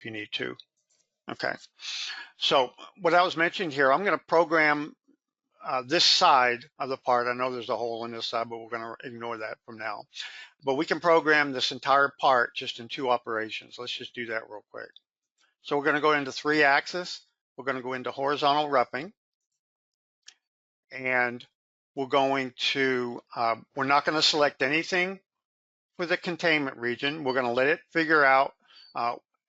if you need to. Okay, so what I was mentioning here, I'm going to program this side of the part. I know there's a hole in this side, but we're going to ignore that from now. But we can program this entire part just in 2 operations. Let's just do that real quick. So we're going to go into 3-axis. We're going to go into horizontal roughing, and we're going to, we're not going to select anything for the containment region. We're going to let it figure out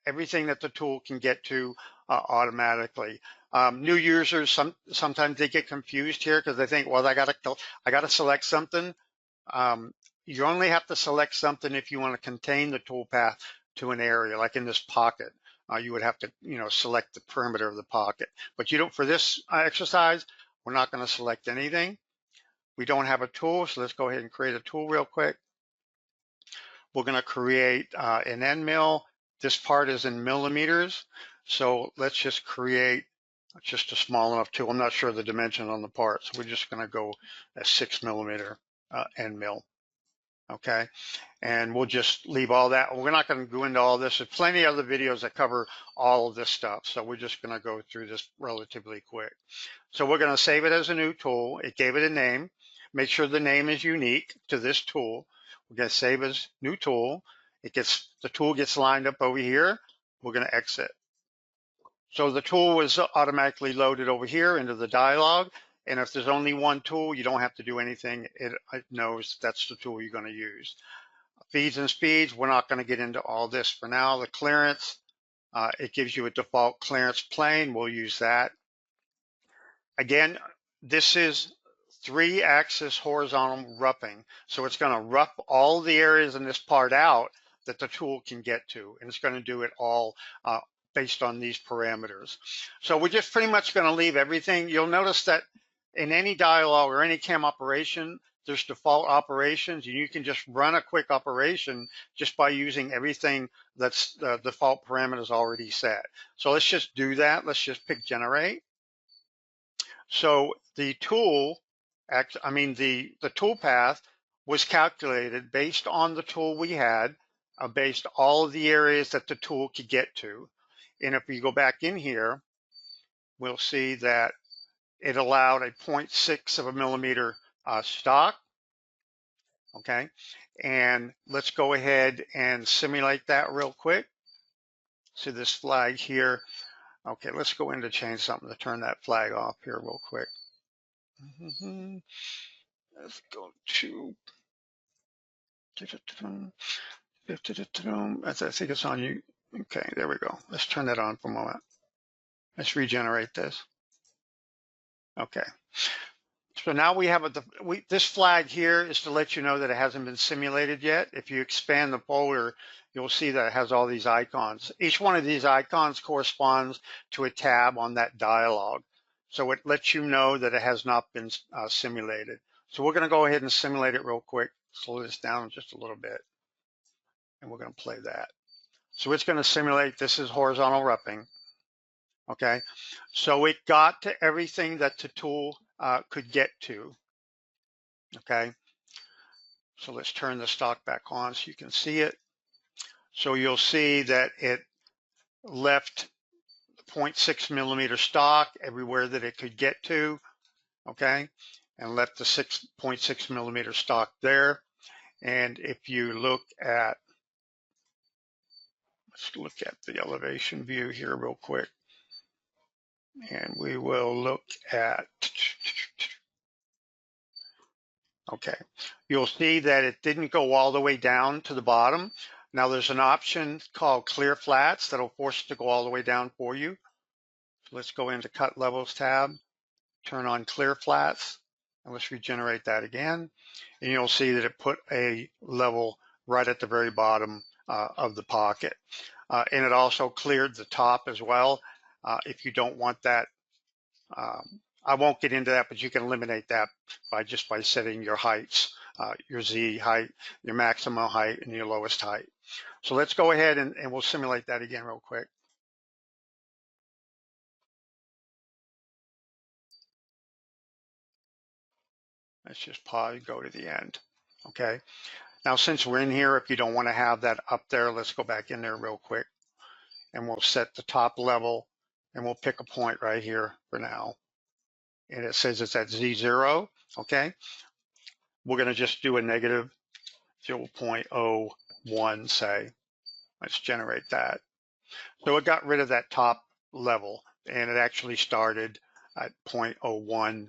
everything that the tool can get to automatically. New users, sometimes they get confused here because they think, well, I got to select something. You only have to select something if you want to contain the toolpath to an area, like in this pocket. You would have to, select the perimeter of the pocket. But you don't, for this exercise, we're not going to select anything. We don't have a tool, so let's go ahead and create a tool real quick. We're going to create an end mill. This part is in millimeters, so let's just create just a small enough tool. I'm not sure the dimension on the part, so we're just going to go a 6mm end mill. Okay, and we'll just leave all that. We're not going to go into all this. There's plenty of other videos that cover all of this stuff, so we're just going to go through this relatively quick. So we're going to save it as a new tool. It gave it a name. Make sure the name is unique to this tool. We're going to save as new tool. The tool gets lined up over here. We're going to exit. So the tool was automatically loaded over here into the dialog. And if there's only one tool, you don't have to do anything. It knows that's the tool you're going to use. Feeds and speeds, we're not going to get into all this for now. The clearance, it gives you a default clearance plane. We'll use that. Again, this is 3-axis horizontal roughing. So it's going to rough all the areas in this part out that the tool can get to. And it's going to do it all based on these parameters. So we're just pretty much going to leave everything. You'll notice that in any dialog or any CAM operation, there's default operations, and you can just run a quick operation just by using everything that's the default parameters already set. So let's just do that. Let's just pick generate. So the tool, the tool path was calculated based on the tool we had, based all of the areas that the tool could get to. And if we go back in here, we'll see that it allowed a 0.6 stock. Okay, and let's go ahead and simulate that real quick. See this flag here. Okay, let's go in to change something to turn that flag off here real quick. Let's go to, I think it's on you. Okay, there we go. Let's turn that on for a moment. Let's regenerate this. Okay. So now we have this flag here is to let you know that it hasn't been simulated yet. If you expand the folder, you'll see that it has all these icons. Each one of these icons corresponds to a tab on that dialog. So it lets you know that it has not been simulated. So we're going to go ahead and simulate it real quick. Slow this down just a little bit. And we're going to play that. So it's going to simulate, this is horizontal roughing. Okay, so it got to everything that the tool could get to. Okay, so let's turn the stock back on so you can see it. So you'll see that it left 0.6mm stock everywhere that it could get to. Okay, and left the 6.6mm stock there. And if you look at, let's look at the elevation view here real quick. And we will look at, okay, you'll see that it didn't go all the way down to the bottom. Now there's an option called clear flats that'll force it to go all the way down for you. So let's go into cut levels tab, turn on clear flats, and let's regenerate that again. And you'll see that it put a level right at the very bottom of the pocket. And it also cleared the top as well. If you don't want that, I won't get into that, but you can eliminate that by setting your heights, your Z height, your maximum height, and your lowest height. So let's go ahead and we'll simulate that again real quick. Let's just pause, go to the end. Okay. Now, since we're in here, if you don't want to have that up there, let's go back in there real quick. and we'll set the top level, and we'll pick a point right here for now. And it says it's at Z0, okay? We're gonna just do a negative 0.01, say. Let's generate that. So it got rid of that top level, and it actually started at 0.01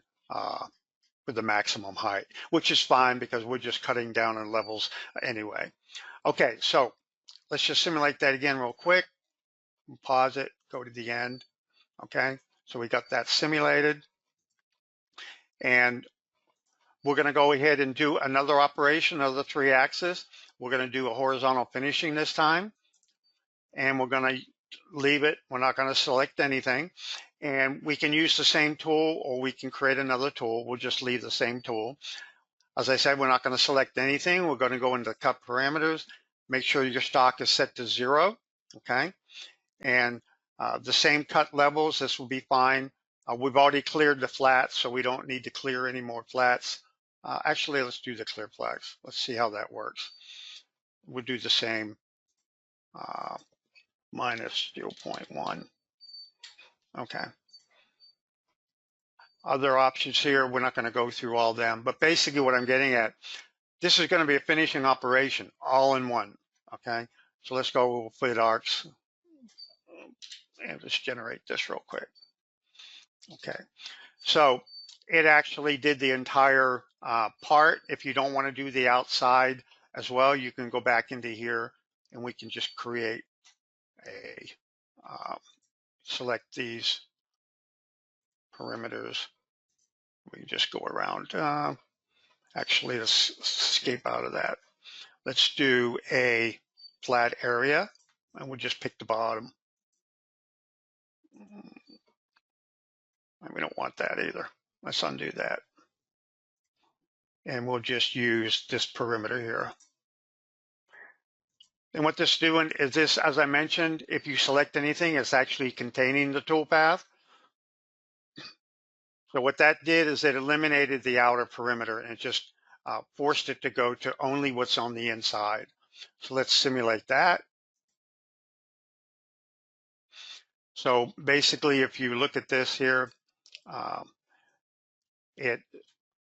with the maximum height, which is fine because we're just cutting down on levels anyway. Okay, so let's just simulate that again real quick. Pause it, go to the end. Okay, so we got that simulated, and we're going to go ahead and do another operation of the 3-axis. We're going to do a horizontal finishing this time, and we're going to leave it. We're not going to select anything, and we can use the same tool, or we can create another tool. We'll just leave the same tool. As I said, we're not going to select anything. We're going to go into cut parameters. Make sure your stock is set to 0, okay? And the same cut levels, this will be fine. We've already cleared the flats, so we don't need to clear any more flats. Actually, let's do the clear flags. Let's see how that works. We'll do the same, minus 0.1. Okay. Other options here, we're not going to go through all of them, but basically what I'm getting at, this is going to be a finishing operation, all in one, okay? So let's go with arcs, and let's generate this real quick. Okay, so it actually did the entire part. If you don't want to do the outside as well, you can go back into here, and we can just create a, select these perimeters. We can just go around. Actually, let's escape out of that. Let's do a flat area, and we'll just pick the bottom. And we don't want that either. Let's undo that. And we'll just use this perimeter here. And what this is doing is this, as I mentioned, if you select anything, it's actually containing the toolpath. So what that did is it eliminated the outer perimeter, and it just forced it to go to only what's on the inside. So let's simulate that. So basically, if you look at this here, it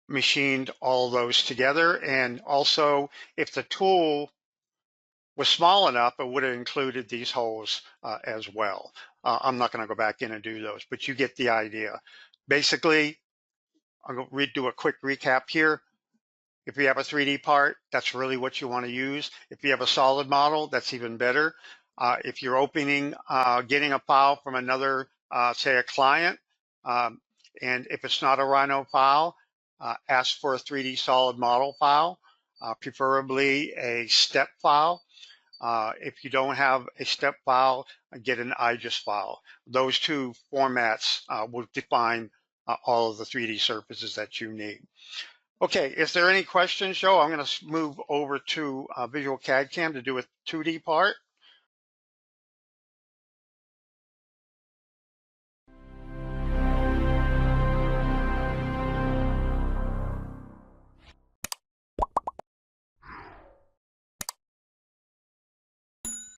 machined all those together. And also, if the tool was small enough, it would have included these holes as well. I'm not going to go back in and do those, but you get the idea. Basically, I'm going to do a quick recap here. If you have a 3D part, that's really what you want to use. If you have a solid model, that's even better. If you're opening, getting a file from another, say a client, and if it's not a Rhino file, ask for a 3D solid model file, preferably a step file. If you don't have a step file, get an IGES file. Those two formats will define all of the 3D surfaces that you need. Okay, is there any questions, Joe? I'm going to move over to Visual CAD CAM to do a 2D part.